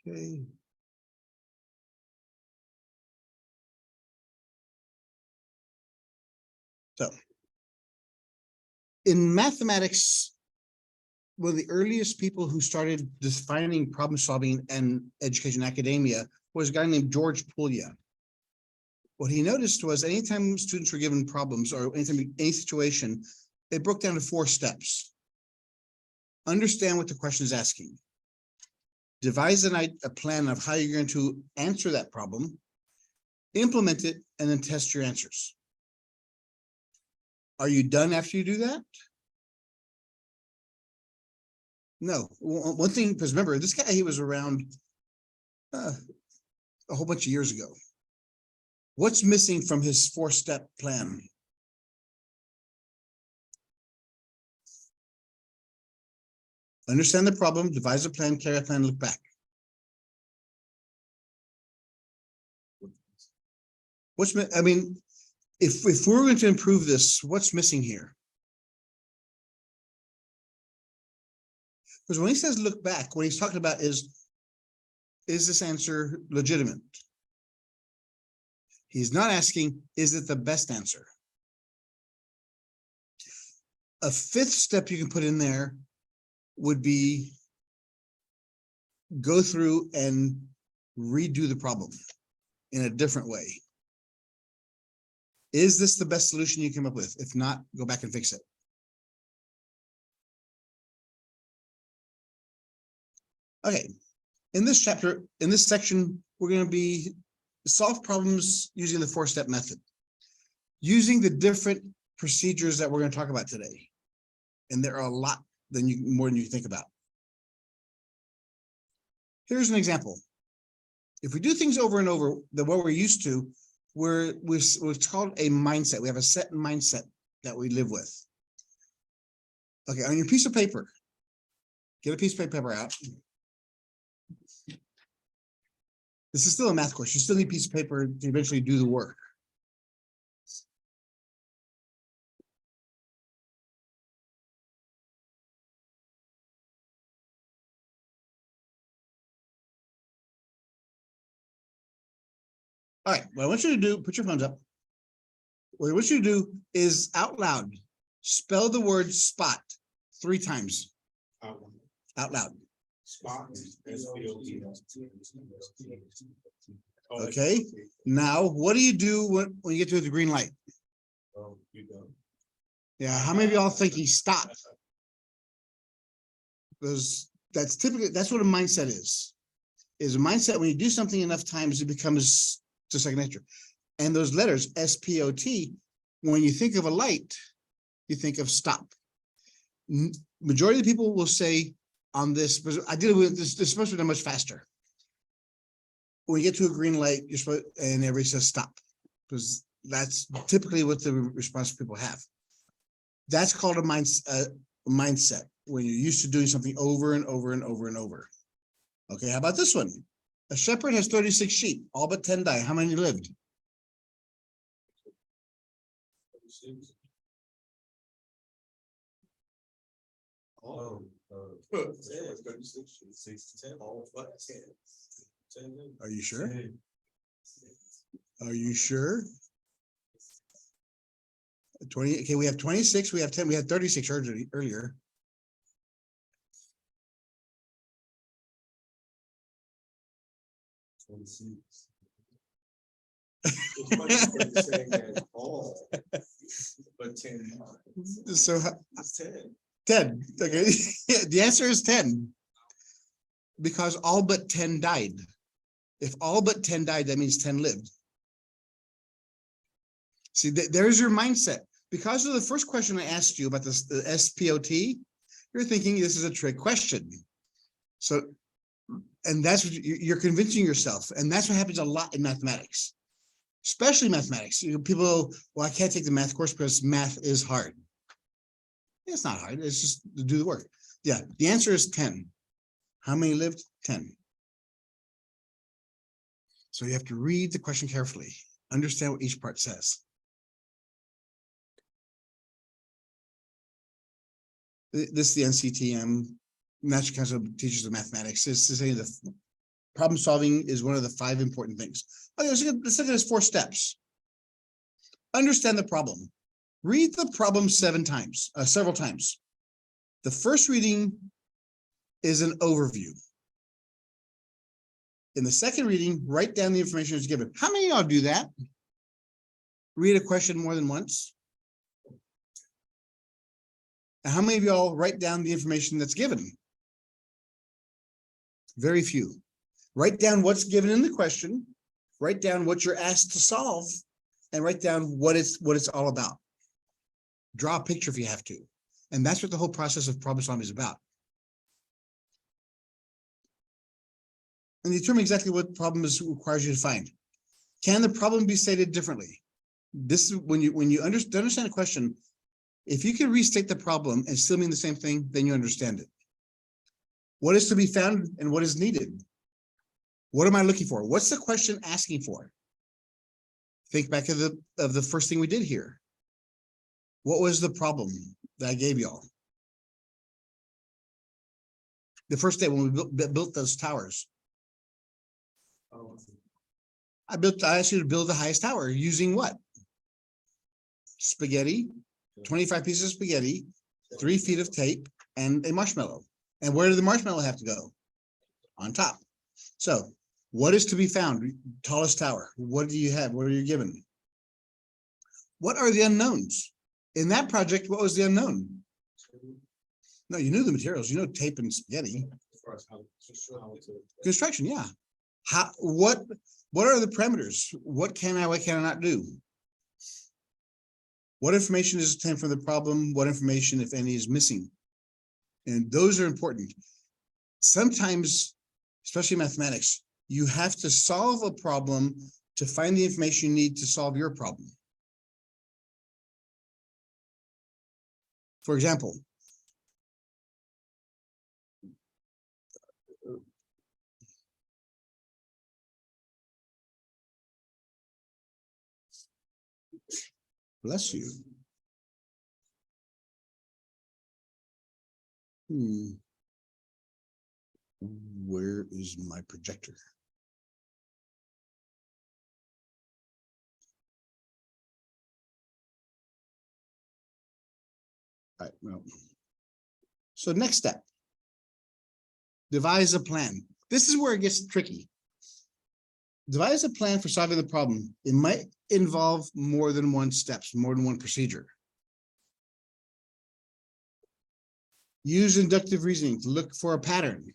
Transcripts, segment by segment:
Okay. So in mathematics, one of the earliest people who started defining problem solving and education academia was a guy named George Puglia. What he noticed was anytime students were given problems or anytime any situation, they broke down to 4 steps. Understand what the question is asking. Devise a plan of how you're going to answer that problem, implement it, and then test your answers. Are you done after you do that? No. One thing, because remember, this guy, he was around a whole bunch of years ago. What's missing from his 4-step plan? Understand the problem, devise a plan, carry a plan, look back. I mean, if we're going to improve this, what's missing here? Because when he says look back, what he's talking about is this answer legitimate? He's not asking, is it the best answer? A 5th step you can put in there would be go through and redo the problem in a different way. Is this the best solution you came up with? If not, go back and fix it. Okay, in this chapter, in this section, we're going to be solve problems using the 4-step method, using the different procedures that we're going to talk about today. And there are a lot more than you think about. Here's an example. If we do things over and over, what we're used to, it's called a mindset. We have a set mindset that we live with. Okay, on your piece of paper, get a piece of paper out. This is still a math course. You still need a piece of paper to eventually do the work. All right, what I want you to do, put your phones up. What I want you to do is out loud, spell the word spot 3 times. Out loud. Spot. Okay, now what do you do when you get to the green light? Yeah, how many of y'all think he stopped? Because that's what a mindset is a mindset. When you do something enough times, it becomes just second nature. And those letters, S-P-O-T, when you think of a light, you think of stop. Majority of the people will say on this, but I did it with this is supposed to be much faster. When you get to a green light, you're supposed, and everybody says stop, because that's typically what the response people have. That's called a mindset, when you're used to doing something over and over and over and over. Okay, how about this one? A shepherd has 36 sheep, all but 10 die. How many lived? Oh, 10, all but 10. Are you sure? Are you sure? 20. Okay, we have 26. We have 10. We had 36 earlier. But 10. So It's 10. 10. Okay, the answer is 10. Because all but 10 died. If all but 10 died, that means 10 lived. See, there's your mindset. Because of the first question I asked you about this, the SPOT, you're thinking this is a trick question. So, and that's what you're convincing yourself. And that's what happens a lot in mathematics, especially mathematics. People, well, I can't take the math course because math is hard. It's not hard. It's just to do the work. Yeah, the answer is 10. How many lived? 10. So you have to read the question carefully, understand what each part says. This is the NCTM, National Council of Teachers of Mathematics. It's to say Problem solving is one of the 5 important things. Okay, let's look at his 4 steps. Understand the problem. Read the problem several times. The first reading is an overview. In the second reading, write down the information that's given. How many of y'all do that? Read a question more than once? And how many of y'all write down the information that's given? Very few. Write down what's given in the question, write down what you're asked to solve, and write down what it's all about. Draw a picture if you have to. And that's what the whole process of problem solving is about. And determine exactly what problem requires you to find. Can the problem be stated differently? This is when you understand a question. If you can restate the problem and still mean the same thing, then you understand it. What is to be found and what is needed? What am I looking for? What's the question asking for? Think back of the first thing we did here. What was the problem that I gave y'all? The first day when we built those towers. I asked you to build the highest tower using what? Spaghetti, 25 pieces of spaghetti, 3 feet of tape, and a marshmallow. And where did the marshmallow have to go? On top. So what is to be found? Tallest tower. What do you have? What are you given? What are the unknowns? In that project, what was the unknown? No, you knew the materials. You know tape and spaghetti. Construction, yeah. What are the parameters? What can I not do? What information is obtained from the problem? What information, if any, is missing? And those are important. Sometimes, especially mathematics, you have to solve a problem to find the information you need to solve your problem. For example, bless you. Where is my projector? All right, well. So next step. Devise a plan. This is where it gets tricky. Devise a plan for solving the problem. It might involve more than one steps, more than one procedure. Use inductive reasoning to look for a pattern.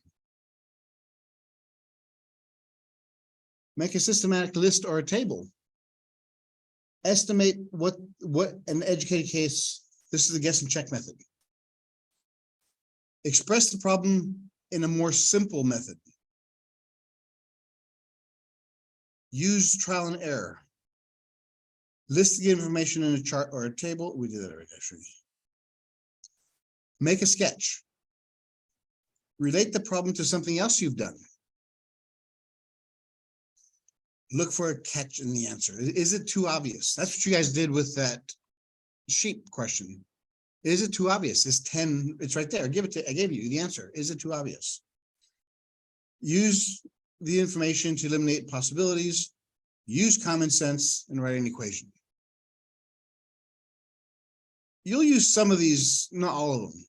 Make a systematic list or a table. Estimate what an educated case. This is the guess and check method. Express the problem in a more simple method. Use trial and error. List the information in a chart or a table. We did that already, actually. Make a sketch. Relate the problem to something else you've done. Look for a catch in the answer. Is it too obvious? That's what you guys did with that sheep question. Is it too obvious? It's 10, it's right there. I gave you the answer. Is it too obvious? Use the information to eliminate possibilities. Use common sense and write an equation. You'll use some of these, not all of them,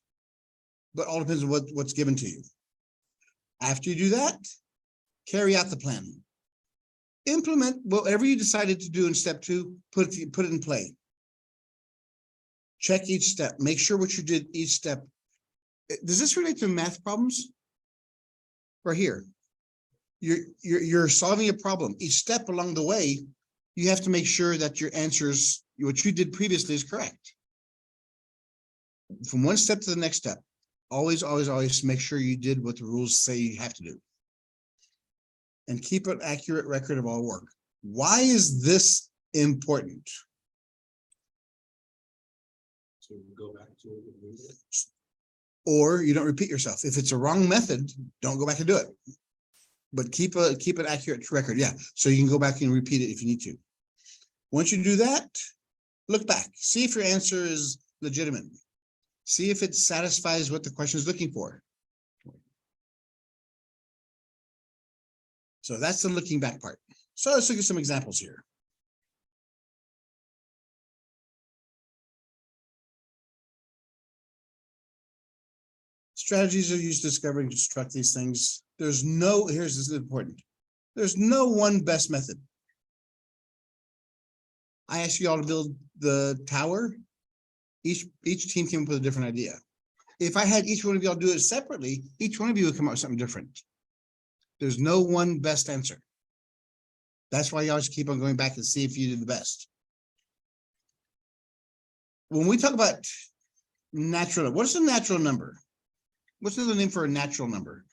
but all depends on what's given to you. After you do that, carry out the plan. Implement whatever you decided to do in step 2, put it in play. Check each step. Make sure what you did each step. Does this relate to math problems? Right here. You're solving a problem. Each step along the way, you have to make sure that your answers, what you did previously, is correct. From one step to the next step, always make sure you did what the rules say you have to do. And keep an accurate record of all work. Why is this important? So go back to it. Or you don't repeat yourself. If it's a wrong method, don't go back and do it. But keep an accurate record. Yeah. So you can go back and repeat it if you need to. Once you do that, look back. See if your answer is legitimate. See if it satisfies what the question is looking for. So that's the looking back part. So let's look at some examples here. Strategies are used to discover and construct these things. Here's this is important. There's no one best method. I asked you all to build the tower. Each team came up with a different idea. If I had each one of y'all do it separately, each one of you would come up with something different. There's no one best answer. That's why y'all should keep on going back and see if you did the best. When we talk about natural, what's a natural number? What's the name for a natural number?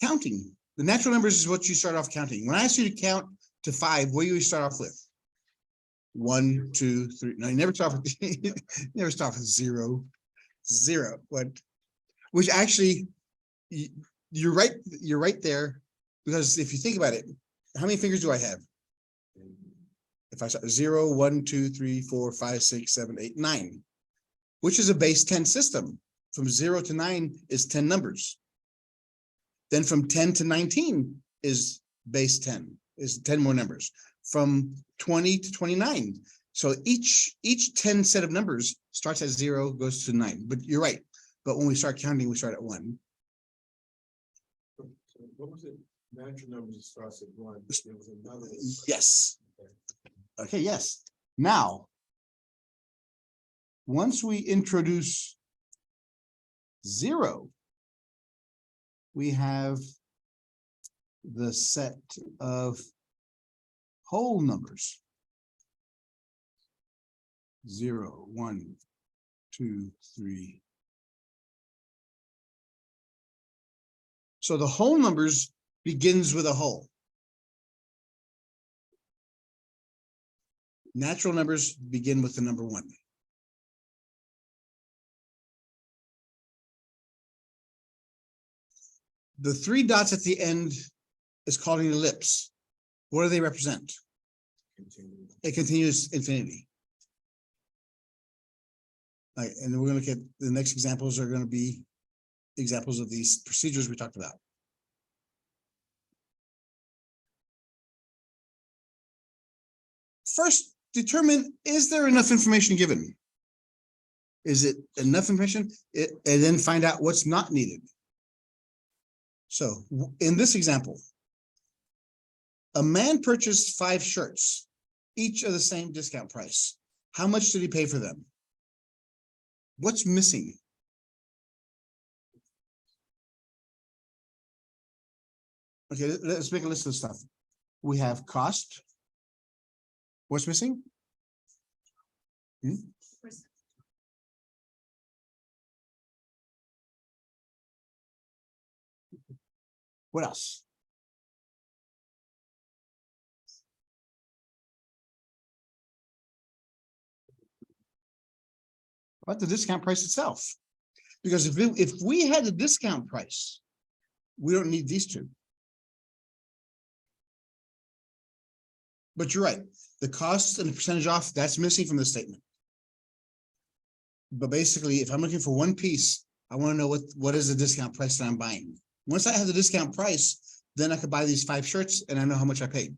Counting. The natural numbers is what you start off counting. When I ask you to count to 5, what do you start off with? 1, 2, 3. No, you never start with never start with 0. 0. Which actually, you're right. You're right there, because if you think about it, how many fingers do I have? If I start 0, 1, 2, 3, 4, 5, 6, 7, 8, 9, which is a base 10 system. From 0 to 9 is 10 numbers. Then from 10 to 19 is base 10, is 10 more numbers. From 20 to 29. So each 10 set of numbers starts at 0, goes to 9. But you're right. But when we start counting, we start at 1. So what was it? Natural numbers starts at 1. There was another. Yes. Okay, yes. Now, once we introduce 0, we have the set of whole numbers. 0, 1, 2, 3. So the whole numbers begins with a whole. Natural numbers begin with the number 1. The 3 dots at the end is called an ellipse. What do they represent? A continuous infinity. All right, and then we're going to look at the next examples are going to be examples of these procedures we talked about. First, determine, is there enough information given? Is it enough information? And then find out what's not needed. So in this example, a man purchased 5 shirts, each of the same discount price. How much did he pay for them? What's missing? Okay, let's make a list of stuff. We have cost. What's missing? What else? What the discount price itself? Because if we had a discount price, we don't need these 2. But you're right. The cost and the percentage off, that's missing from the statement. But basically, if I'm looking for one piece, I want to know what is the discount price that I'm buying. Once I have the discount price, then I could buy these 5 shirts and I know how much I paid.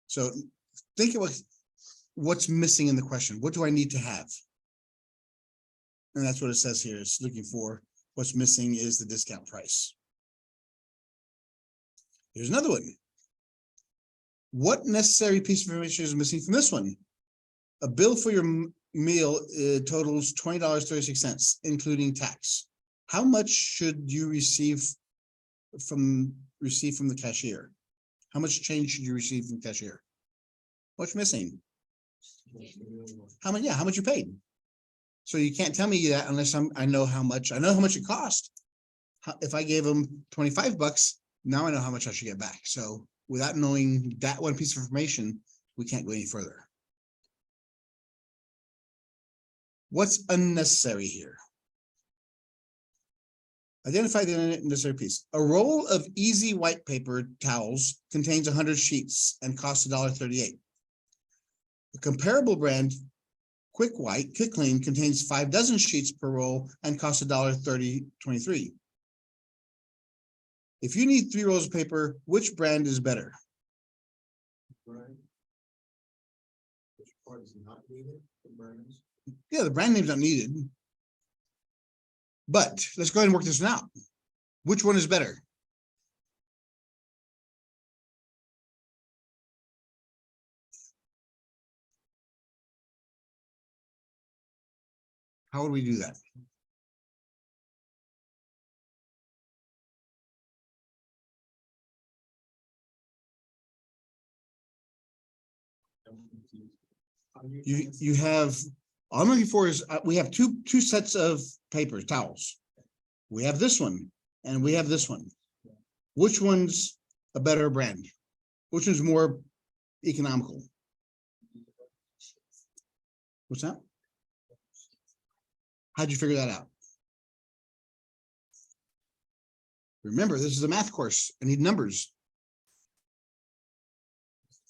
So think about what's missing in the question. What do I need to have? And that's what it says here. It's looking for what's missing is the discount price. Here's another one. What necessary piece of information is missing from this one? A bill for your meal totals $20.36, including tax. How much should you receive from the cashier? How much change should you receive from the cashier? What's missing? How much? Yeah, how much you paid? So you can't tell me that unless I know how much. I know how much it cost. If I gave them $25, now I know how much I should get back. So without knowing that one piece of information, we can't go any further. What's unnecessary here? Identify the unnecessary piece. A roll of easy white paper towels contains 100 sheets and costs $1.38. A comparable brand Quick Clean contains 5 dozen sheets per roll and costs $1.30.23. If you need 3 rolls of paper, which brand is better? Right? Which part is not needed, the brands? Yeah, the brand name's not needed. But let's go ahead and work this one out. Which one is better? How would we do that? I'm confused. You have, all I'm looking for is, we have two sets of papers, towels. We have this one and we have this one. Which one's a better brand? Which one's more economical? What's that? How'd you figure that out? Remember, this is a math course. I need numbers.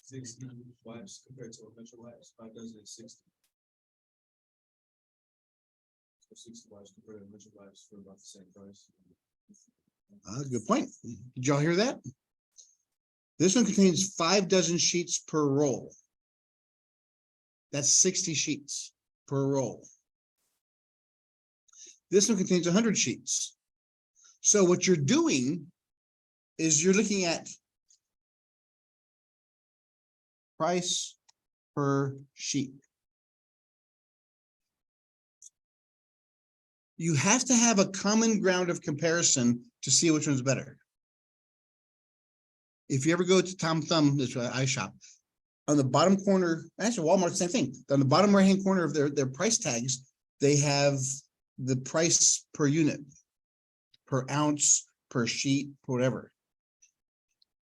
60 wipes compared to a bunch of wipes, 5 dozen is 60. So 60 wipes compared to a bunch of wipes for about the same price. Good point. Did y'all hear that? This one contains 5 dozen sheets per roll. That's 60 sheets per roll. This one contains 100 sheets. So what you're doing is you're looking at price per sheet. You have to have a common ground of comparison to see which one's better. If you ever go to Tom Thumb, that's where I shop, on the bottom corner, actually Walmart, same thing. On the bottom right-hand corner of their price tags, they have the price per unit, per ounce, per sheet, whatever.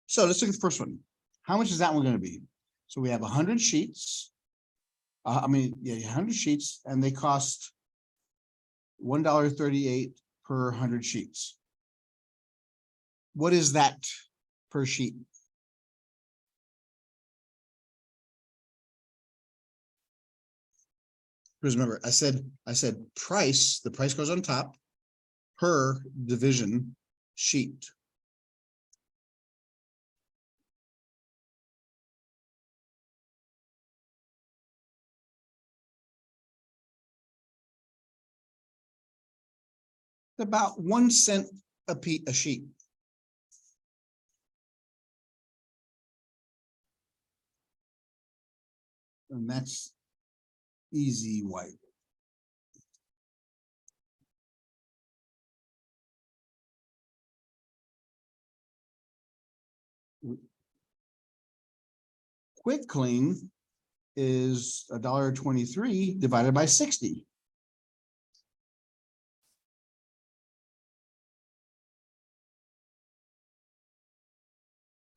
So let's look at the first one. How much is that one going to be? So we have 100 sheets. 100 sheets, and they cost $1.38 per 100 sheets. What is that per sheet? Because remember, I said price, the price goes on top, per division sheet. About 1 cent a sheet. And that's easy white. Quick Clean is $1.23 divided by 60.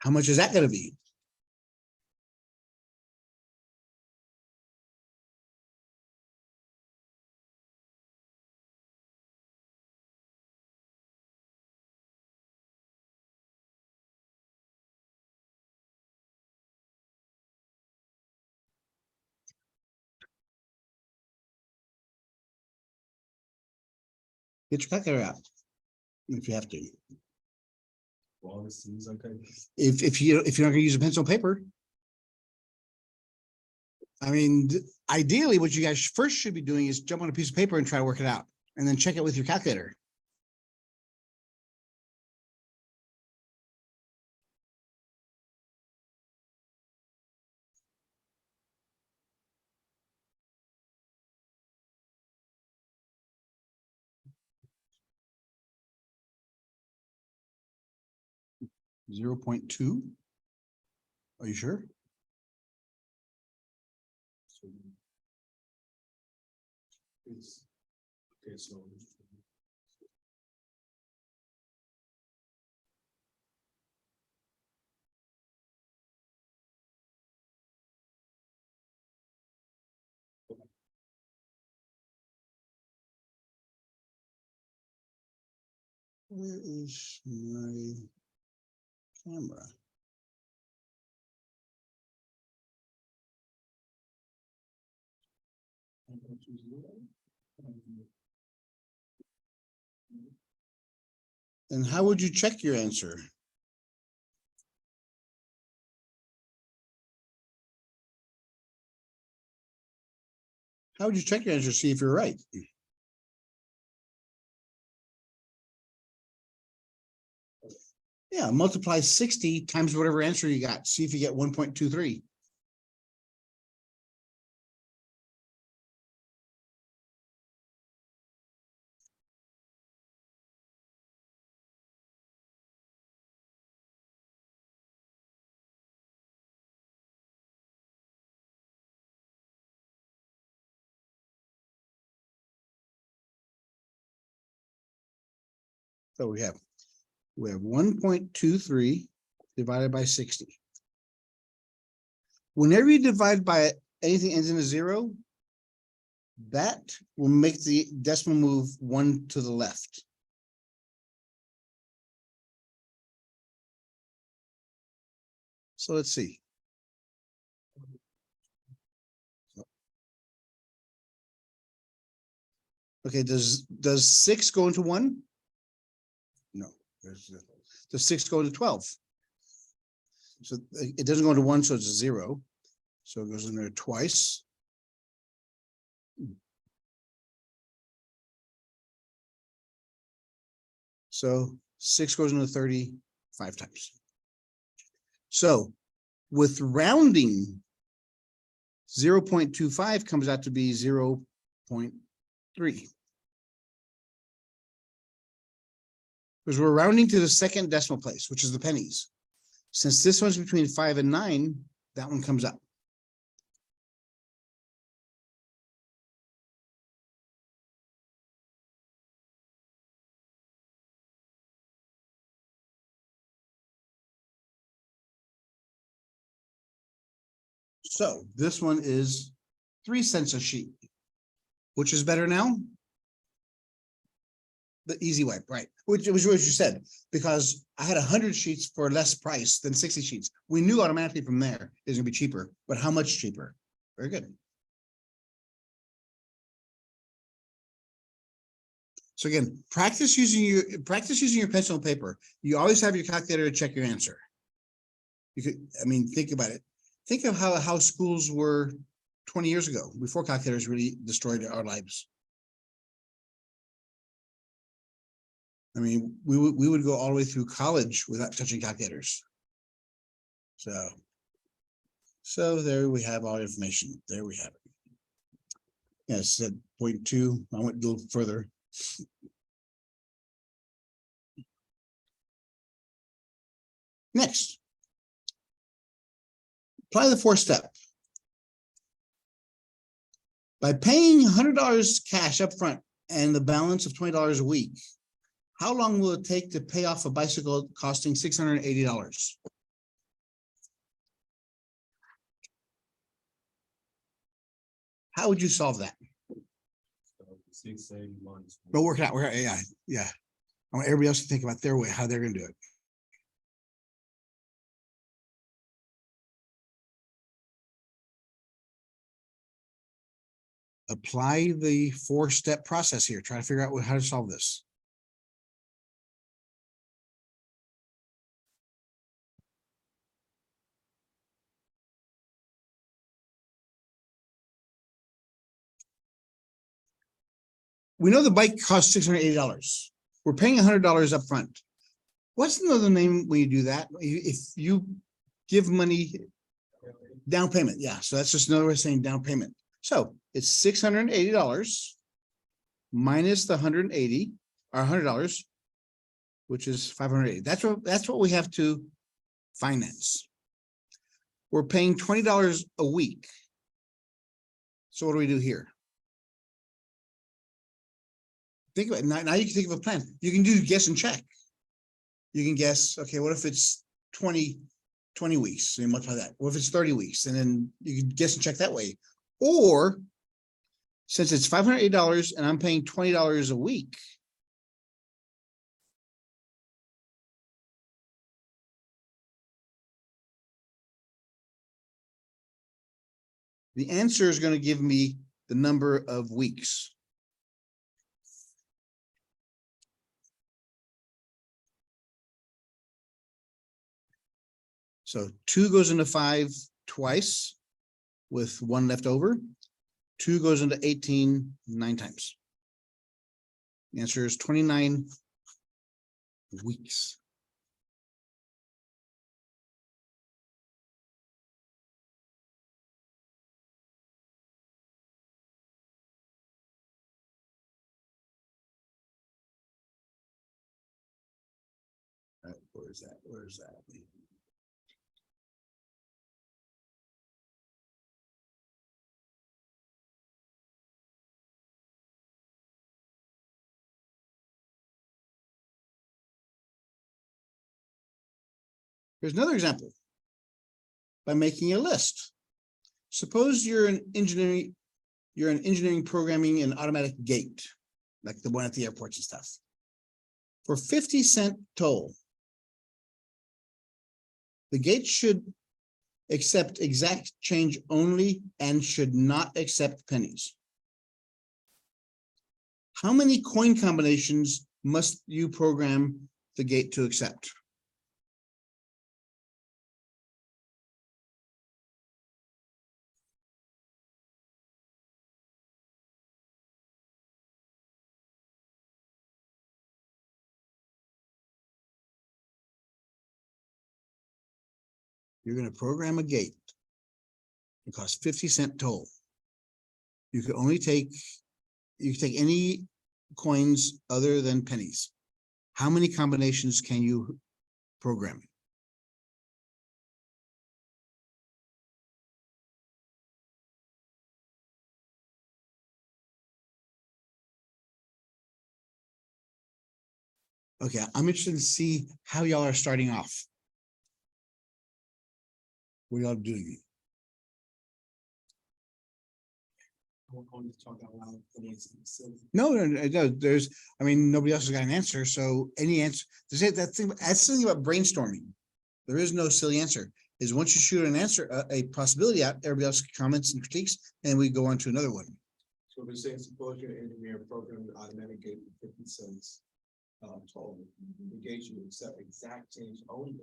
How much is that going to be? Get your calculator out if you have to. All the seeds, okay. If you're not going to use a pencil and paper. I mean, ideally, what you guys first should be doing is jump on a piece of paper and try to work it out, and then check it with your calculator. .2. Are you sure? So it's okay. So Where is my camera? And how would you check your answer? How would you check your answer, see if you're right? Yeah, multiply 60 times whatever answer you got. See if you get 1.23. So we have 1.23 divided by 60. Whenever you divide by anything ends in a zero, that will make the decimal move one to the left. So let's see. Okay, does 6 go into 1? No. Does 6 go into 12? So it doesn't go into 1, so it's a 0. So it goes in there twice. So 6 goes into 30 5 times. So with rounding, 0.25 comes out to be 0.3. Because we're rounding to the second decimal place, which is the pennies. Since this one's between 5 and 9, that one comes up. So this one is 3 cents a sheet. Which is better now? The easy way, right? Which was what you said, because I had 100 sheets for less price than 60 sheets. We knew automatically from there it's gonna be cheaper, but how much cheaper? Very good. So again, practice using your pencil and paper. You always have your calculator to check your answer. You could, I mean, think about it. Think of how schools were 20 years ago, before calculators really destroyed our lives. I mean, we would go all the way through college without touching calculators. So there we have all the information. There we have it. Yeah, it said 0.2. I went a little further. Next, apply the 4th step. By paying $100 cash up front and the balance of $20 a week, how long will it take to pay off a bicycle costing $680? How would you solve that? 680 months. But work it out. Yeah. I want everybody else to think about their way, how they're going to do it. Apply the 4-step process here. Try to figure out how to solve this. We know the bike costs $680. We're paying $100 up front. What's another name when you do that? If you give money down payment, yeah. So that's just another way of saying down payment. So it's $680 minus the 180 or $100, which is 580. That's what we have to finance. We're paying $20 a week. So what do we do here? Think about it. Now you can think of a plan. You can do guess and check. You can guess, okay, what if it's 20 weeks? So you multiply that. What if it's 30 weeks? And then you can guess and check that way. Or since it's $580 and I'm paying $20 a week, the answer is going to give me the number of weeks. So 2 goes into 5 twice with 1 left over. 2 goes into 18 9 times. The answer is 29 weeks. Where is that? Where is that? Here's another example. By making a list. Suppose you're an engineering programming an automatic gate, like the one at the airports and stuff. For 50-cent toll, the gate should accept exact change only and should not accept pennies. How many coin combinations must you program the gate to accept? You're going to program a gate. It costs 50-cent toll. You can only take, any coins other than pennies. How many combinations can you program? Okay, I'm interested to see how y'all are starting off. What y'all doing? No, there's, I mean, nobody else has got an answer, so any answer, that's something about brainstorming. There is no silly answer, is once you shoot an answer, a possibility out, everybody else comments and critiques, and we go on to another one. So we're saying, suppose you're an engineer program the automatic gate for 50 cents. Total, the gate should accept exact change only.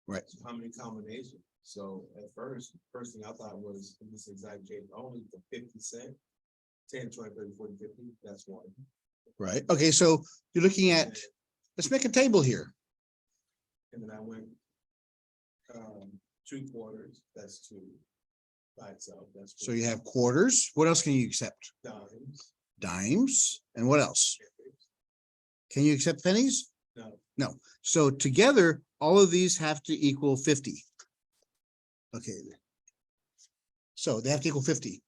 Right. So how many combinations? So at first thing I thought was this exact change only for 50 cents. 10, 20, 30, 40, 50, that's one. Right, okay, so you're looking at, let's make a table here. And then I went 2 quarters, that's 2 by itself. That's So you have quarters. What else can you accept? dimes. Dimes, and what else? Can you accept pennies? No. No. So together, all of these have to equal 50. Okay. So they have to equal 50.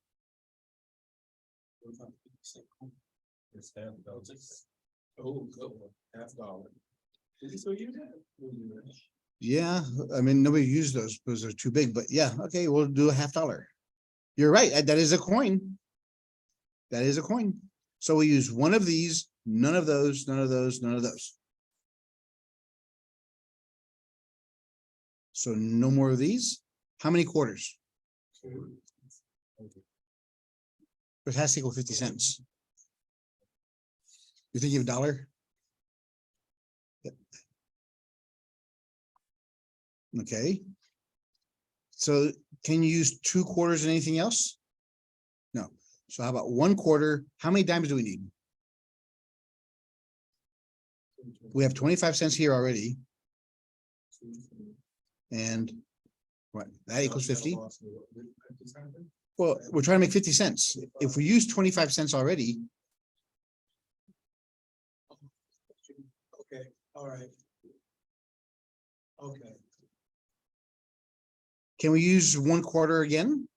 It's $50. Oh, good one. $50. So you did. Yeah, I mean, nobody used those because they're too big, but yeah, okay, we'll do a $50. You're right, that is a coin. That is a coin. So we use one of these, none of those, none of those, none of those. So no more of these. How many quarters? It has to equal 50 cents. You think you have a dollar? Okay. So can you use 2 quarters and anything else? No. So how about 1 quarter? How many dimes do we need? We have 25 cents here already. And what? That equals 50. Well, we're trying to make 50 cents. If we use 25 cents already. Okay, all right. Okay. Can we use 1 quarter again?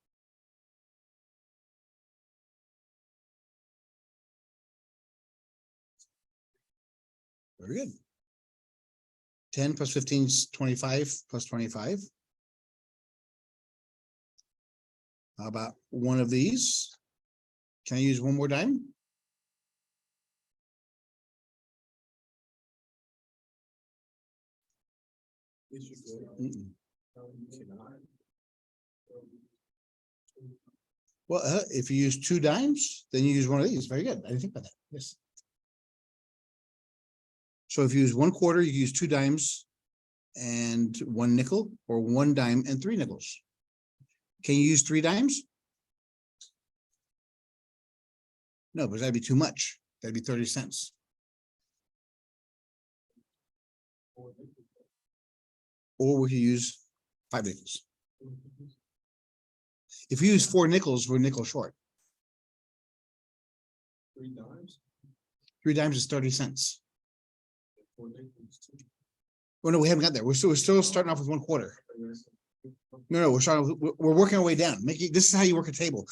Very good. 10 plus 15 is 25 plus 25. How about one of these? Can I use 1 more dime? Mm-mm. Well, if you use 2 dimes, then you use one of these. Very good. I didn't think about that. Yes. So if you use 1/4, you use 2 dimes and 1 nickel, or 1 dime and 3 nickels. Can you use 3 dimes? No, because that'd be too much. That'd be 30 cents. Or we could use 5 nickels. If you use 4 nickels, we're nickel short. 3 dimes. 3 dimes is 30 cents. 4 nickels. Oh, no, we haven't got there. We're still starting off with 1/4. No, we're working our way down. This is how you work a table.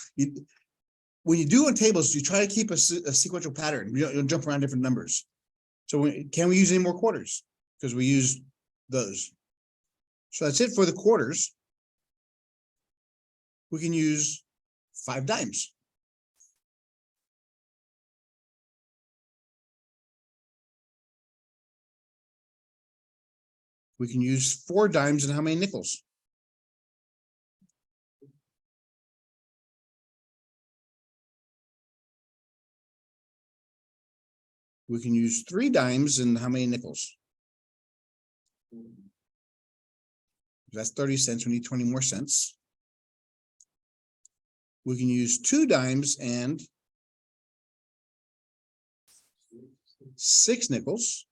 When you do on tables, you try to keep a sequential pattern. You don't jump around different numbers. So can we use any more quarters? Because we use those. So that's it for the quarters. We can use 5 dimes. We can use 4 dimes and how many nickels? We can use 3 dimes and how many nickels? That's 30 cents. We need 20 more cents. We can use 2 dimes and 6 nickels.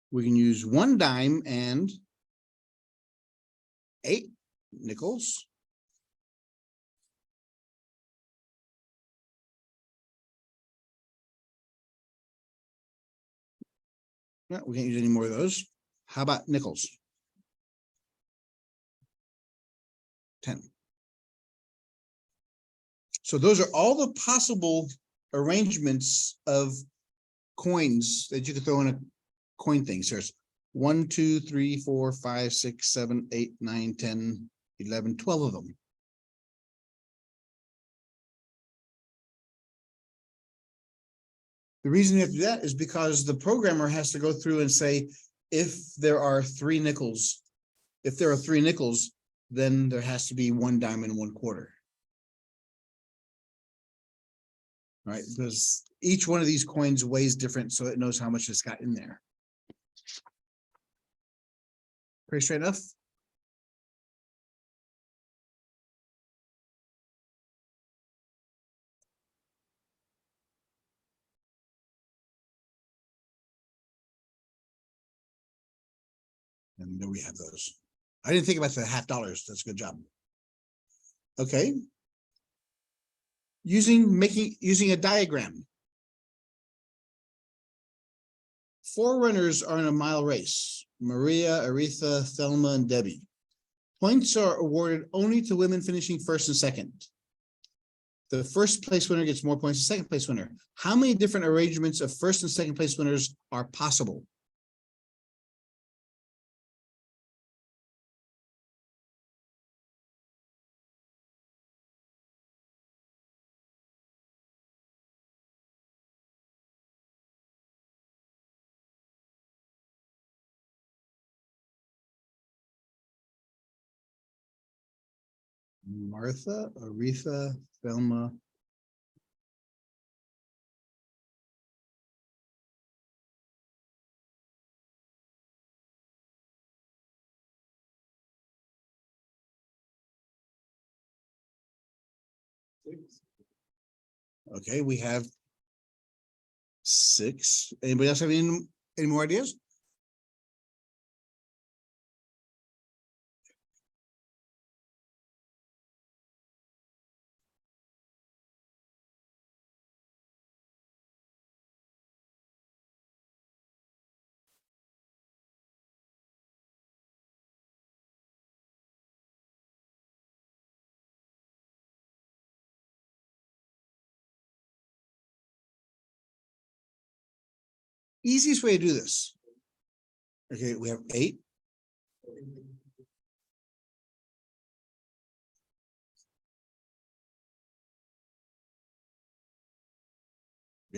We can use 1 dime and 8 nickels. No, we can't use any more of those. How about nickels? 10. So those are all the possible arrangements of coins that you could throw in a coin thing. So there's 1, 2, 3, 4, 5, 6, 7, 8, 9, 10, 11, 12 of them. The reason you have to do that is because the programmer has to go through and say, if there are 3 nickels, then there has to be 1 dime and 1/4. Right, because each one of these coins weighs different, so it knows how much it's got in there. Pretty straight enough. And there we have those. I didn't think about the $50. That's a good job. Okay. Using a diagram. 4 runners are in a mile race: Maria, Aretha, Thelma, and Debbie. Points are awarded only to women finishing first and second. The first place winner gets more points than second place winner. How many different arrangements of first and second place winners are possible? Martha, Aretha, Thelma. Okay, we have 6. Anybody else have any more ideas? Easiest way to do this. Okay, we have 8.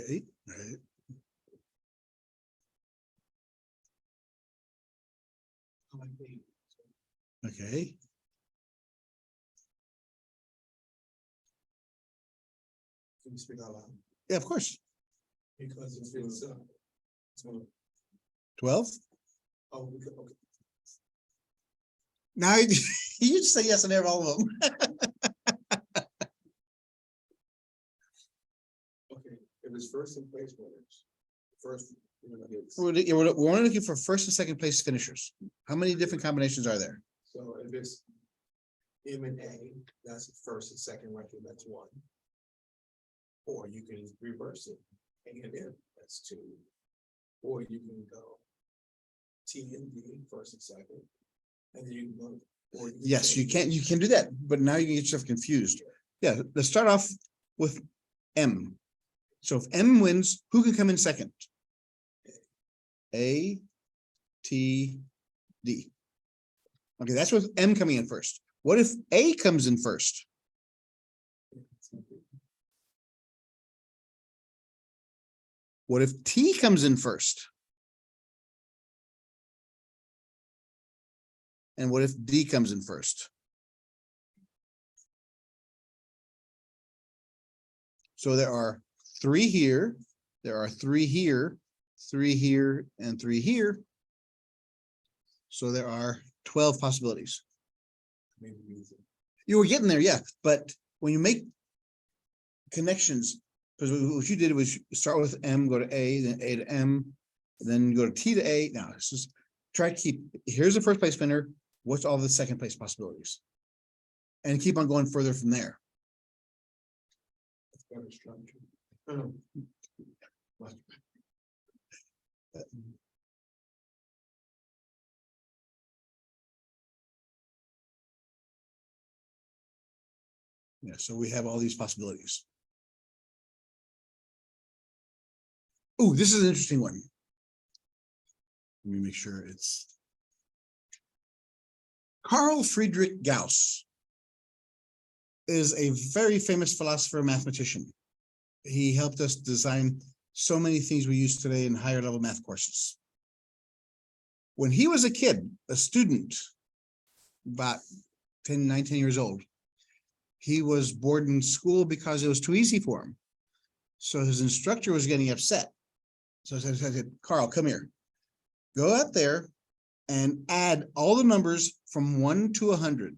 Eight, right? Okay, Can you speak out loud? yeah, of course. Because it's, 12. oh, okay. Now you just say yes on every all of them. Okay, if it's first and place winners, first, hits. We're only looking for first and second place finishers. How many different combinations are there? So if it's M and A, that's first and second record, that's one. Or you can reverse it, A and M, that's two. Or you can go T and D, first and second. And then you can go. Or can Yes, say- you can do that, but now you can get yourself confused. Yeah, let's start off with M. So if M wins, who can come in second? A, T, D. Okay, that's with M coming in first. What if A comes in first? What if T comes in first? And what if D comes in first? So there are three here, there are three here, and three here. So there are 12 possibilities. Maybe use it. You were getting there, yeah, but when you make connections, because what you did was start with M, go to A, then A to M, then go to T to A. Now, it's just try to keep, here's the first place winner. What's all the second place possibilities? And keep on going further from there. It's better structure. Much better. Yeah, so we have all these possibilities. Oh, this is an interesting one. Let me make sure it's Carl Friedrich Gauss is a very famous philosopher and mathematician. He helped us design so many things we use today in higher level math courses. When he was a kid, a student, about 10, 19 years old, he was bored in school because it was too easy for him. So his instructor was getting upset. So I said, Carl, come here. Go out there and add all the numbers from 1 to 100,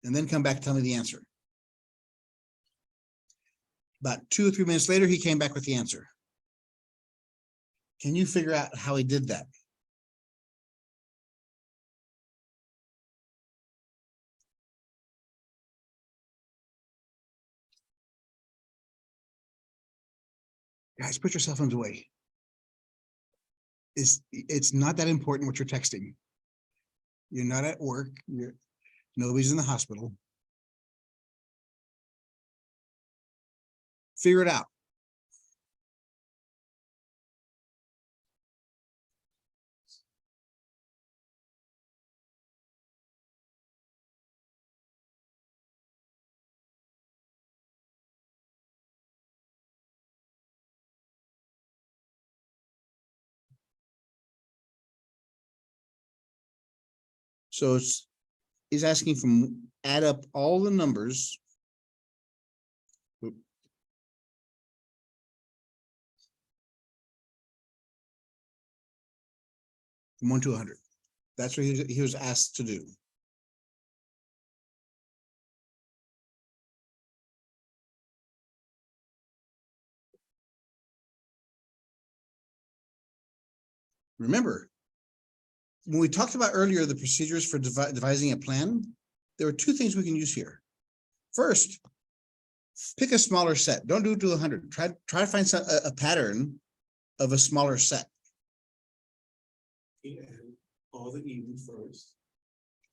and then come back and tell me the answer. About 2 or 3 minutes later, he came back with the answer. Can you figure out how he did that? Guys, put yourself in the way. It's not that important what you're texting. You're not at work. Nobody's in the hospital. Figure it out. So he's asking from add up all the numbers. Oop. From 1 to 100. That's what he was asked to do. Remember, when we talked about earlier the procedures for devising a plan, there are 2 things we can use here. First, pick a smaller set. Don't do it to 100. Try to find a pattern of a smaller set. He added all the evens first,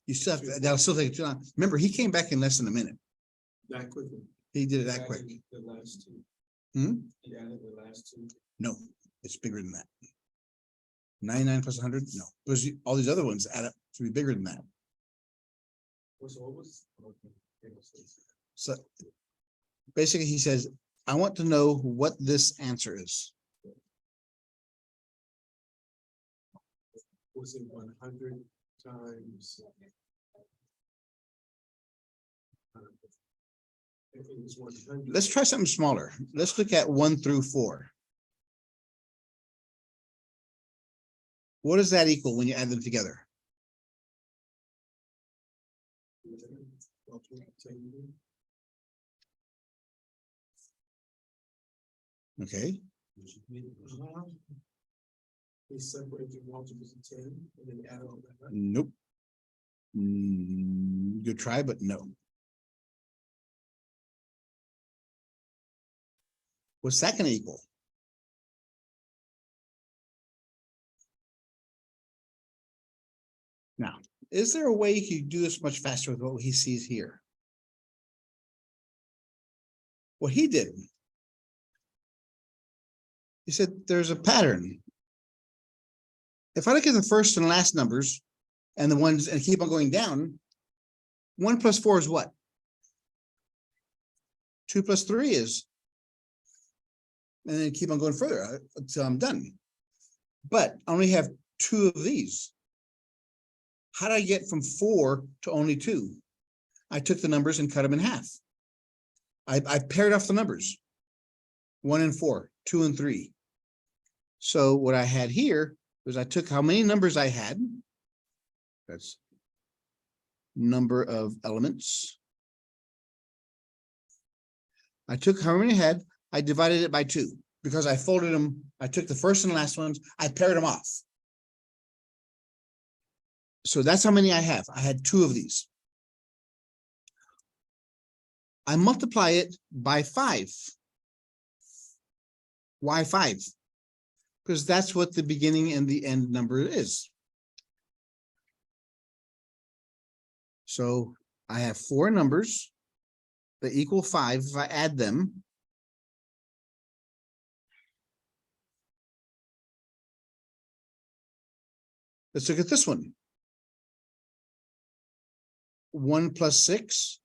You still have to, that'll still take too long. Remember, he came back in less than a minute. that quickly. He did it He that added quick. The last two. Hmm? He added the last two. No, it's bigger than that. 99 plus 100? No, because all these other ones add up to be bigger than that. What was? Okay. So basically, he says, I want to know what this answer is. Was it 100 times. If it was 100. Let's try something smaller. Let's look at 1 through 4. What does that equal when you add them together? Okay, We separate the multiples of 10 and then add all that. nope. Good try, but no. What's that gonna equal? Now, is there a way you could do this much faster with what he sees here? What he did. He said there's a pattern. If I look at the first and last numbers and the ones and keep on going down, 1 plus 4 is what? 2 plus 3 is. And then keep on going further until I'm done. But I only have 2 of these. How did I get from 4 to only 2? I took the numbers and cut them in half. I paired off the numbers. 1 and 4, 2 and 3. So what I had here was I took how many numbers I had. That's number of elements. I took how many I had, I divided it by 2 because I folded them. I took the first and last ones, I paired them off. So that's how many I have. I had 2 of these. I multiply it by 5. Why 5? Because that's what the beginning and the end number is. So I have 4 numbers that equal 5 if I add them. Let's look at this one. 1 plus 6,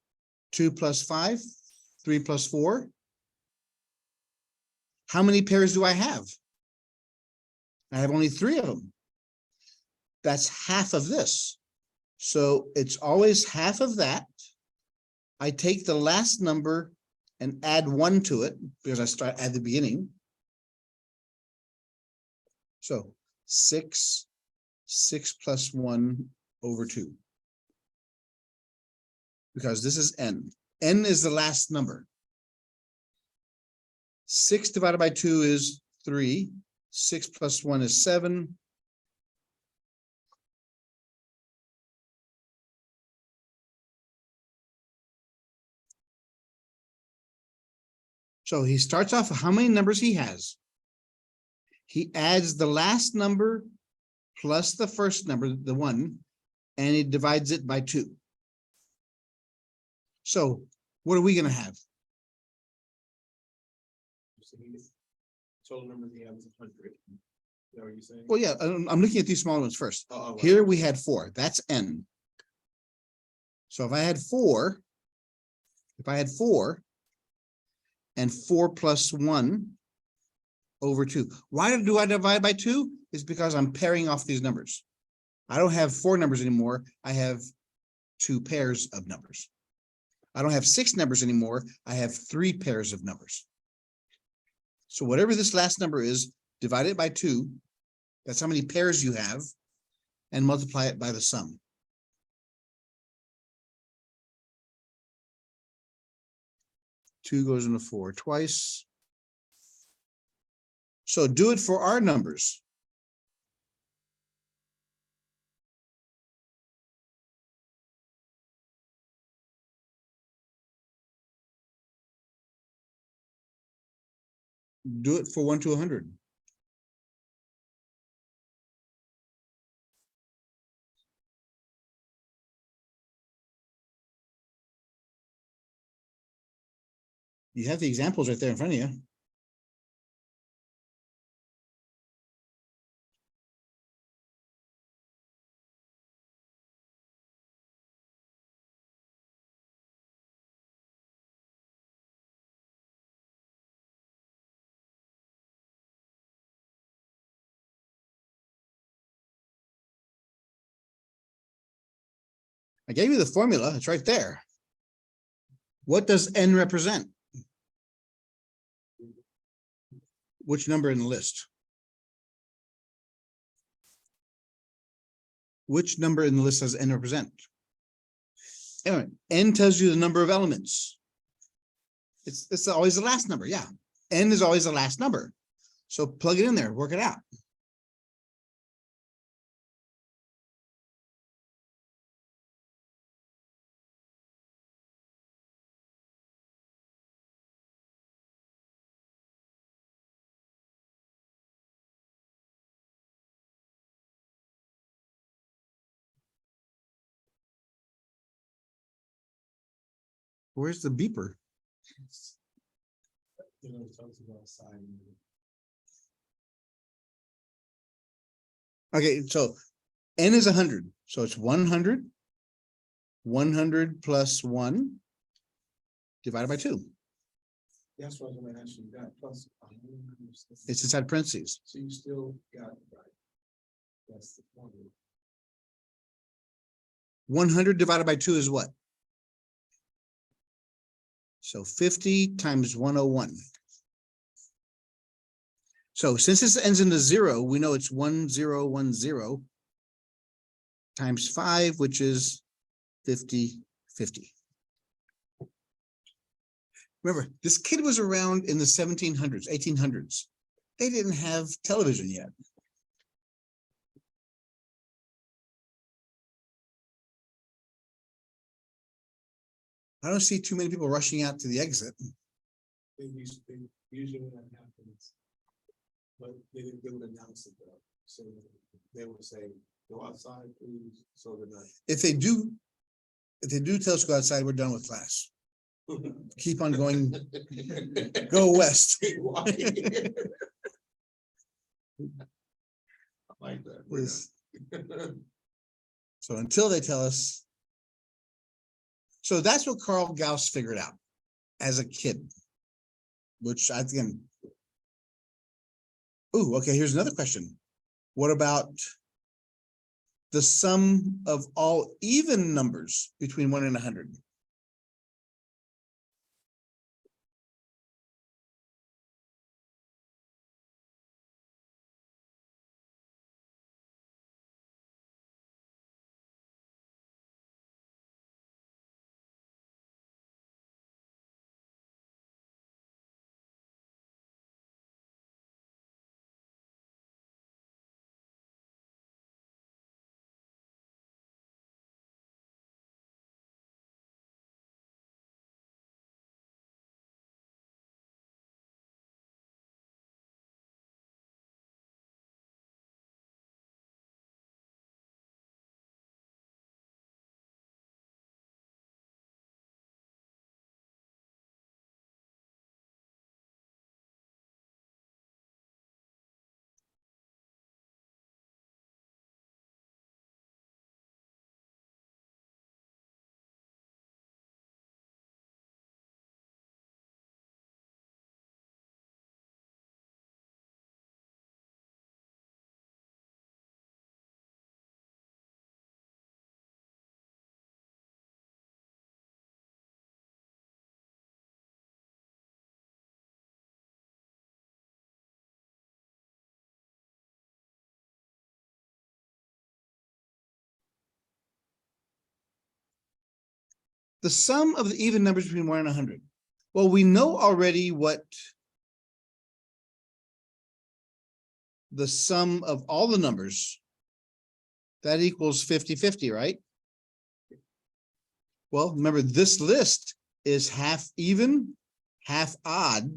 2 plus 5, 3 plus 4. How many pairs do I have? I have only 3 of them. That's half of this. So it's always half of that. I take the last number and add 1 to it because I start at the beginning. So 6 plus 1 over 2. Because this is n. N is the last number. 6 divided by 2 is 3. 6 plus 1 is 7. So he starts off with how many numbers he has. He adds the last number plus the first number, the 1, and he divides it by 2. So what are we going to have? Total number we have is 100. Is that what you're saying? Well, yeah, I'm looking at these small ones first. Oh, right. Here we had 4. That's n. So if I had 4 and 4 plus 1 over 2. Why do I divide by 2? It's because I'm pairing off these numbers. I don't have 4 numbers anymore. I have 2 pairs of numbers. I don't have 6 numbers anymore. I have 3 pairs of numbers. So whatever this last number is, divide it by 2. That's how many pairs you have, and multiply it by the sum. Two goes into 4 twice. So do it for our numbers. Do it for 1 to 100. You have the examples right there in front of you. I gave you the formula. It's right there. What does n represent? Which number in the list? Which number in the list does n represent? Anyway, n tells you the number of elements. It's always the last number. Yeah. N is always the last number. So plug it in there, work it out. Where's the beeper? You know, it talks about sign. Okay, so n is 100. So it's 100. 100 plus 1 divided by 2. That's what I'm gonna ask you, that plus. It's inside parentheses. So you still got it right. That's the point. 100 divided by 2 is what? So 50 times 101. So since this ends in a 0, we know it's 1010 times 5, which is 50. Remember, this kid was around in the 1700s, 1800s. They didn't have television yet. I don't see too many people rushing out to the exit. Usually when that happens. But they would announce it though. So they would say, go outside, please. So they're not. If they do tell us to go outside, we're done with class. Keep on going, go west. I like that. We're done. So until they tell us. So that's what Carl Gauss figured out as a kid, which I think. Oh, okay, here's another question. What about the sum of all even numbers between 1 and 100? The sum of the even numbers between 1 and 100. Well, we know already what the sum of all the numbers, that equals 50-50, right? Well, remember this list is half even, half odd.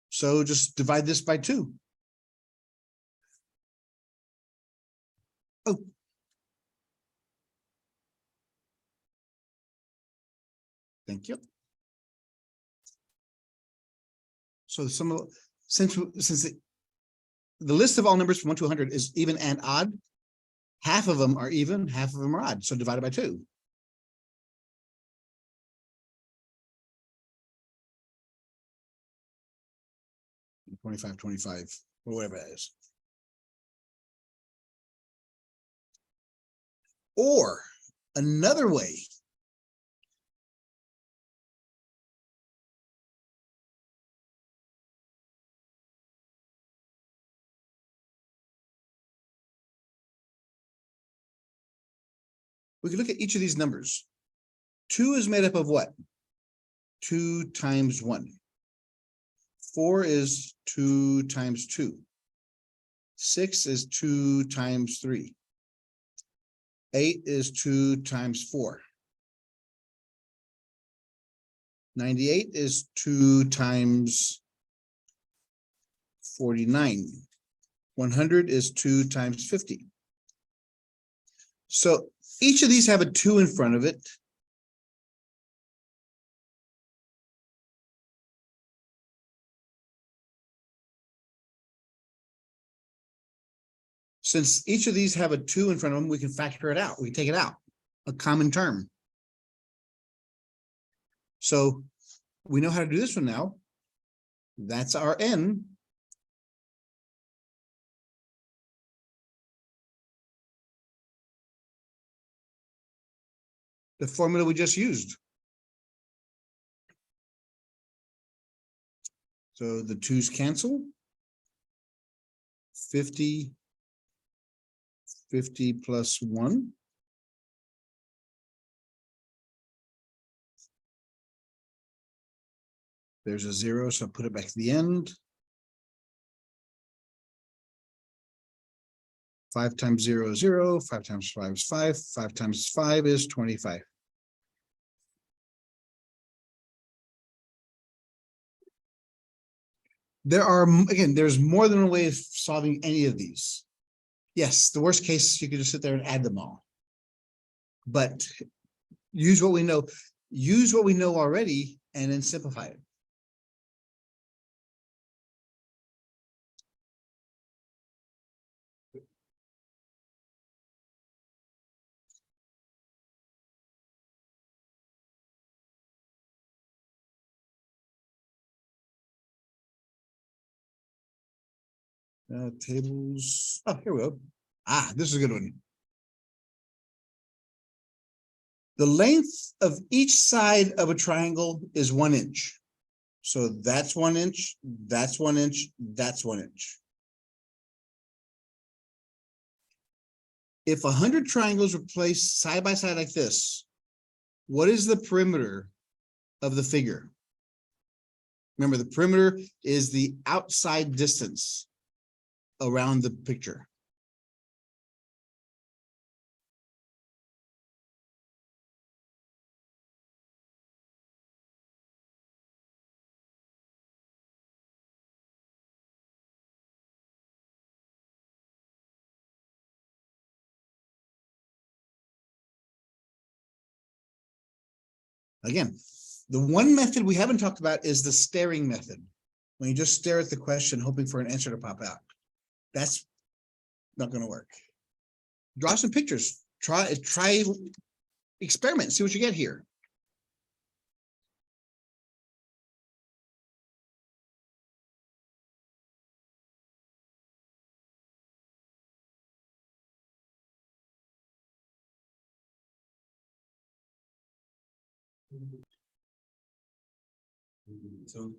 So just divide this by 2. Oh. Thank you. So the sum of, since the list of all numbers from 1 to 100 is even and odd, half of them are even, half of them are odd. So divided by 2. 25, or whatever that is. Or another way, we can look at each of these numbers. 2 is made up of what? 2 times 1. 4 is 2 times 2. 6 is 2 times 3. 8 is 2 times 4. 98 is 2 times 49. 100 is 2 times 50. So each of these have a 2 in front of it. Since each of these have a 2 in front of them, we can factor it out. We can take it out, a common term. So we know how to do this one now. That's our n. The formula we just used. So the 2's cancel. 50 plus 1. There's a 0, so I'll put it back to the end. 5 times 0 is 0. 5 times 5 is 5. 5 times 5 is 25. There are, again, there's more than one way of solving any of these. Yes, the worst case, you could just sit there and add them all. But use what we know. Use what we know already and then simplify it. Tables. Oh, here we go. Ah, this is a good one. The length of each side of a triangle is 1 inch. So that's 1 inch, that's 1 inch, that's 1 inch. If 100 triangles were placed side by side like this, what is the perimeter of the figure? Remember, the perimeter is the outside distance around the picture. Again, the one method we haven't talked about is the staring method. When you just stare at the question, hoping for an answer to pop out. That's not going to work. Draw some pictures. Try experiment, see what you get here. So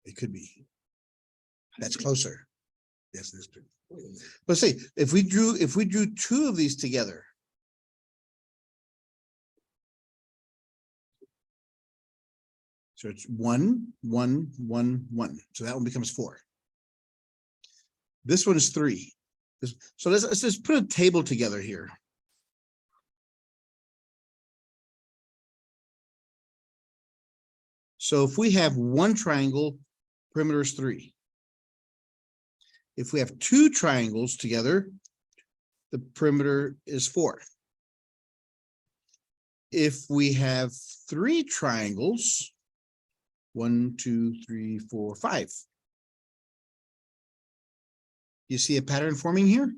it could be. That's closer. Yes, that's true. Let's see if we drew 2 of these together. So it's 1, 1, 1, 1. So that one becomes 4. This one is 3. So let's just put a table together here. So if we have 1 triangle, perimeter is 3. If we have 2 triangles together, the perimeter is 4. If we have 3 triangles, 1, 2, 3, 4, 5. You see a pattern forming here?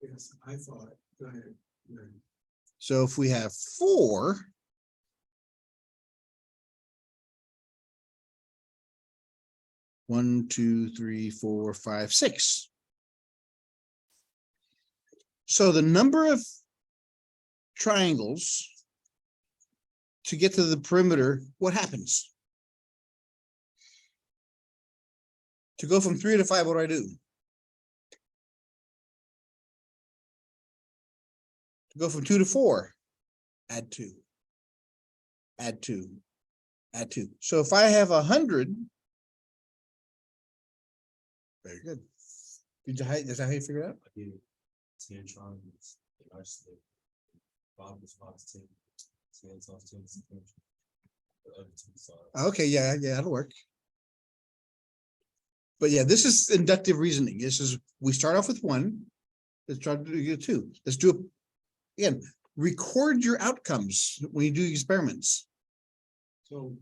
yes, I thought. Go ahead. Go ahead. So if we have 4, one, 2, 3, 4, 5, 6. So the number of triangles to get to the perimeter, what happens? To go from 3 to 5, what do I do? To go from 2 to 4, add 2, add 2, add 2. So if I have 100, very good. Did you, is that how you figure it out? I did 10 triangles. I said, Bob was 10. 10 times 10 is 10. The other two sides. Okay, yeah, that'll work. But yeah, this is inductive reasoning. This is, we start off with 1. Let's try to do 2. Let's do it again. Record your outcomes when you do experiments. So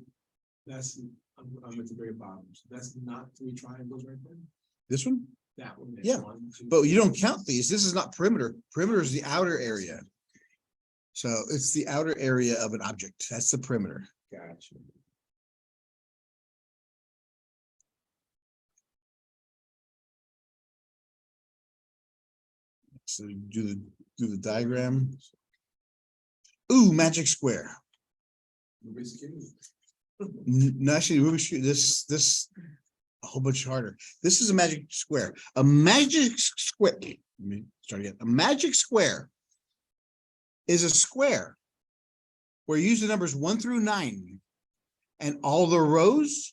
that's, I'm at the very bottom. So that's not 3 triangles right there. This one? That one. Yeah, 1, 2, but you don't count these. This is not perimeter. Perimeter is the outer area. So it's the outer area of an object. That's the perimeter. Gotcha. So do the diagram. Ooh, magic square. Rubik's Cube. No, actually, Rubik's Cube, this a whole bunch harder. This is a magic square. A magic square. Let me start again. A magic square is a square where you use the numbers 1 through 9, and all the rows,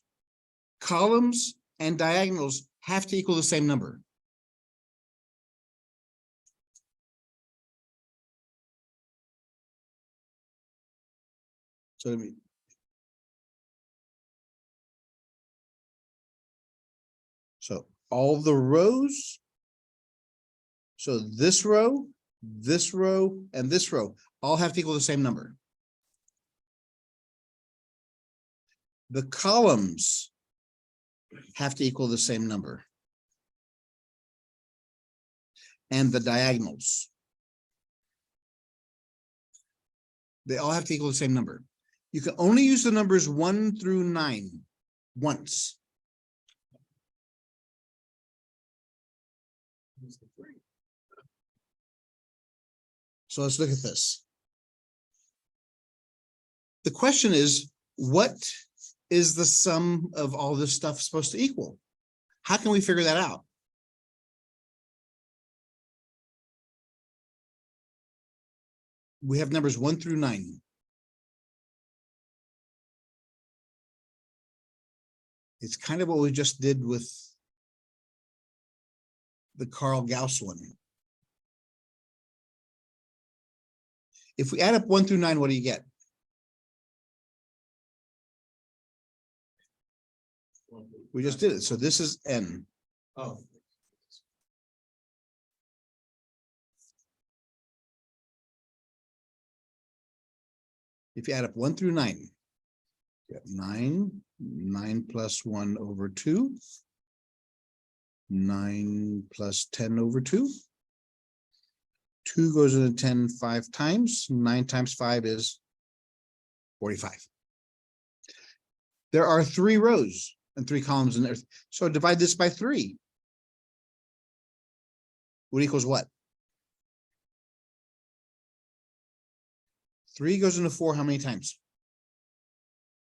columns, and diagonals have to equal the same number. So all the rows, so this row, and this row all have to equal the same number. The columns have to equal the same number. And the diagonals, they all have to equal the same number. You can only use the numbers 1 through 9 once. So let's look at this. The question is, what is the sum of all this stuff supposed to equal? How can we figure that out? We have numbers 1 through 9. It's kind of what we just did with the Carl Gauss one. If we add up 1 through 9, what do you get? We just did it. So this is n. Oh. If you add up 1 through 9, you have 9 plus 1 over 2, 9 plus 10 over 2. 2 goes into 10 5 times. 9 times 5 is 45. There are 3 rows and 3 columns in there. So divide this by 3. What equals what? 3 goes into 4 how many times?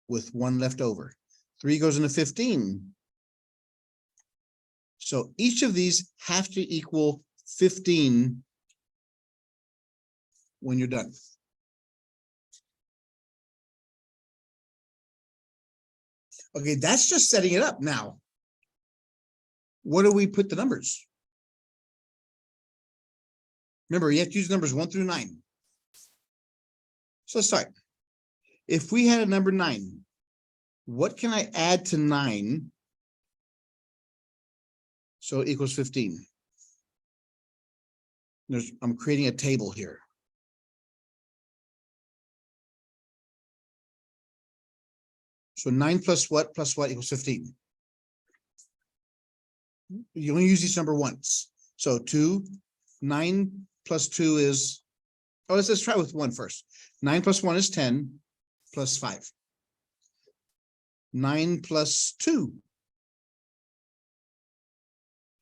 With 1 left over. 3 goes into 15. So each of these have to equal 15 when you're done. Okay, that's just setting it up. Now, what do we put the numbers? Remember, you have to use numbers 1 through 9. So let's start. If we had a number 9, what can I add to 9 so it equals 15? I'm creating a table here. So 9 plus what equals 15? You only use each number once. So 9 plus 2 is, oh, let's try with 1 first. 9 plus 1 is 10 plus 5. 9 plus 2,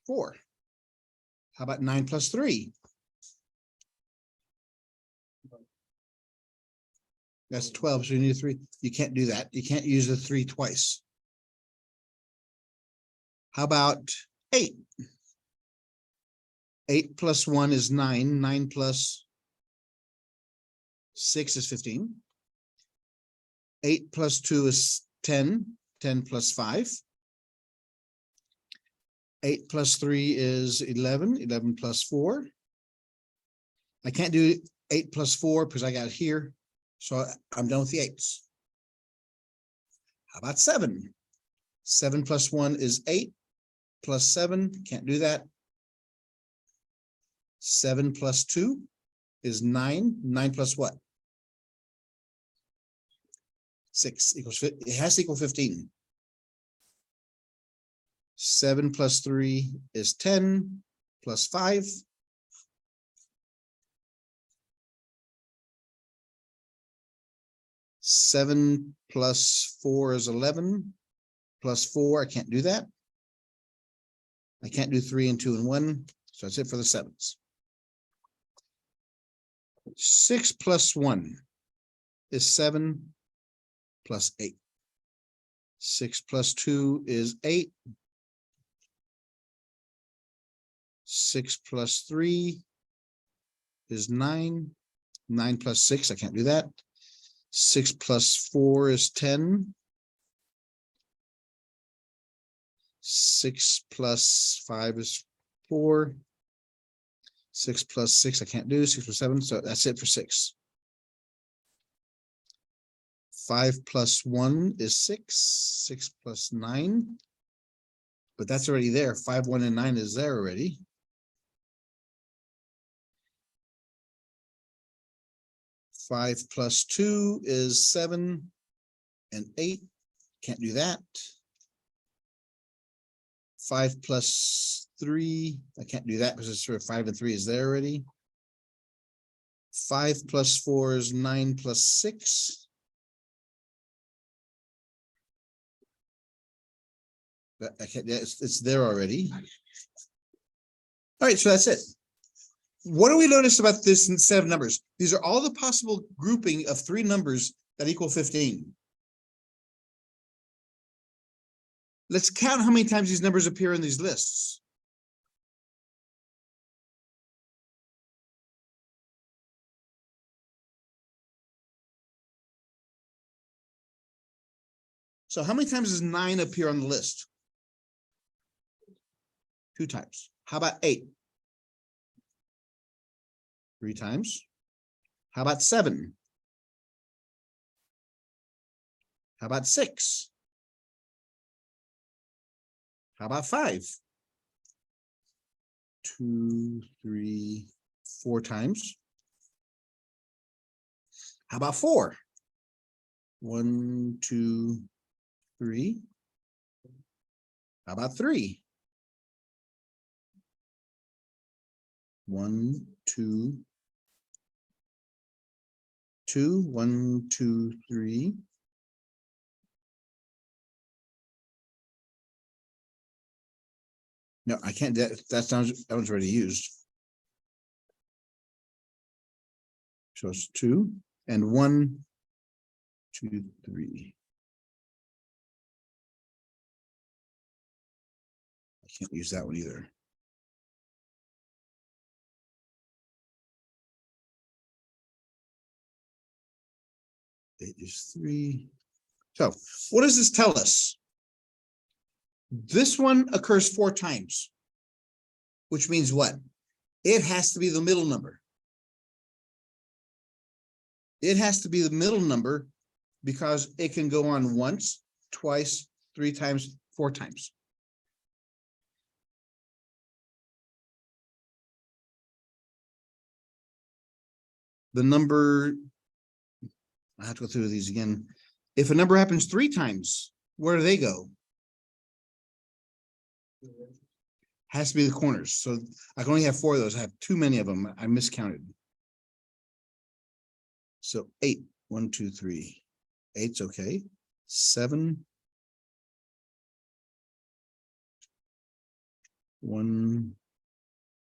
4. How about 9 plus 3? That's 12, so you need a 3. You can't do that. You can't use the 3 twice. How about 8? 8 plus 1 is 9. 9 plus 6 is 15. 8 plus 2 is 10. 10 plus 5. 8 plus 3 is 11. 11 plus 4. I can't do 8 plus 4 because I got it here. So I'm done with the 8s. How about 7? 7 plus 1 is 8. Plus 7, can't do that. 7 plus 2 is 9. 9 plus what? 6 equals, it has to equal 15. 7 plus 3 is 10. Plus 5. 7 plus 4 is 11. Plus 4, I can't do that. I can't do 3 and 2 and 1. So that's it for the 7s. 6 plus 1 is 7 plus 8. 6 plus 2 is 8. 6 plus 3 is 9. 9 plus 6, I can't do that. 6 plus 4 is 10. 6 plus 5 is 4. 6 plus 6, I can't do. 6 plus 7, so that's it for 6. 5 plus 1 is 6. 6 plus 9. But that's already there. 5, 1, and 9 is there already. 5 plus 2 is 7 and 8. Can't do that. 5 plus 3. I can't do that because it's sort of 5 and 3 is there already. 5 plus 4 is 9 plus 6. But I can't, it's there already. All right, so that's it. What do we notice about this set of numbers? These are all the possible grouping of 3 numbers that equal 15. Let's count how many times these numbers appear in these lists. So how many times does 9 appear on the list? 2 times. How about 8? 3 times. How about 7? How about 6? How about 5? 2, 3, 4 times. How about 4? 1, 2, 3. How about 3? 1, 2, 2, 1, 2, 3. No, I can't. That one's already used. So it's 2 and 1, 2, 3. I can't use that one either. It is 3. So what does this tell us? This one occurs 4 times, which means what? It has to be the middle number. It has to be the middle number because it can go on once, twice, 3 times, 4 times. The number, I have to go through these again. If a number happens 3 times, where do they go? Has to be the corners. So I can only have 4 of those. I have too many of them. I miscounted. So 8, 1, 2, 3. 8's okay. 7. 1,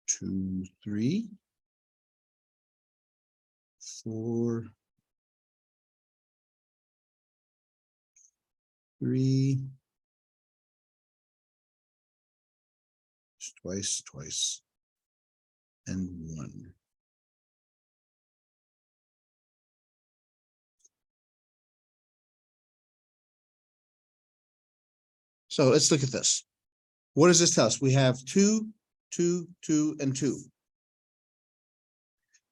2, 3. 4. 3. Twice, and 1. So let's look at this. What does this tell us? We have 2, 2, 2, and 2.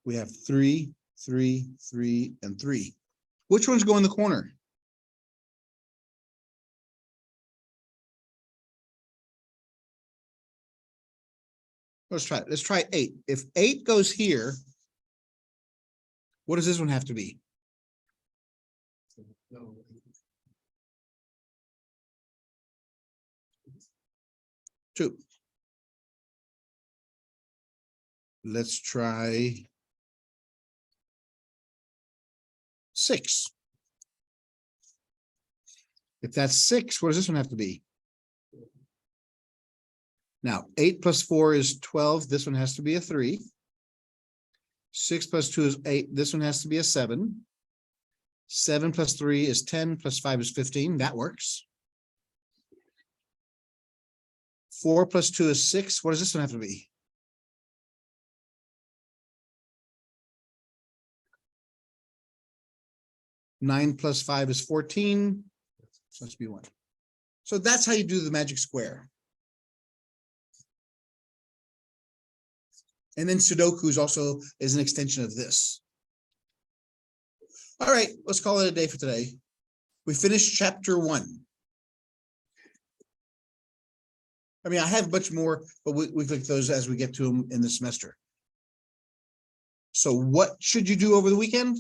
We have 3, 3, 3, and 3. Which ones go in the corner? Let's try it. Let's try 8. If 8 goes here, what does this one have to be? No. 2. Let's try 6. If that's 6, what does this one have to be? Now, 8 plus 4 is 12. This one has to be a 3. 6 plus 2 is 8. This one has to be a 7. 7 plus 3 is 10, plus 5 is 15. That works. 4 plus 2 is 6. What does this one have to be? Nine plus 5 is 14. So let's be 1. So that's how you do the magic square. And then Sudoku is also an extension of this. All right, let's call it a day for today. We finished chapter 1. I mean, I have much more, but we click those as we get to them in the semester. So what should you do over the weekend?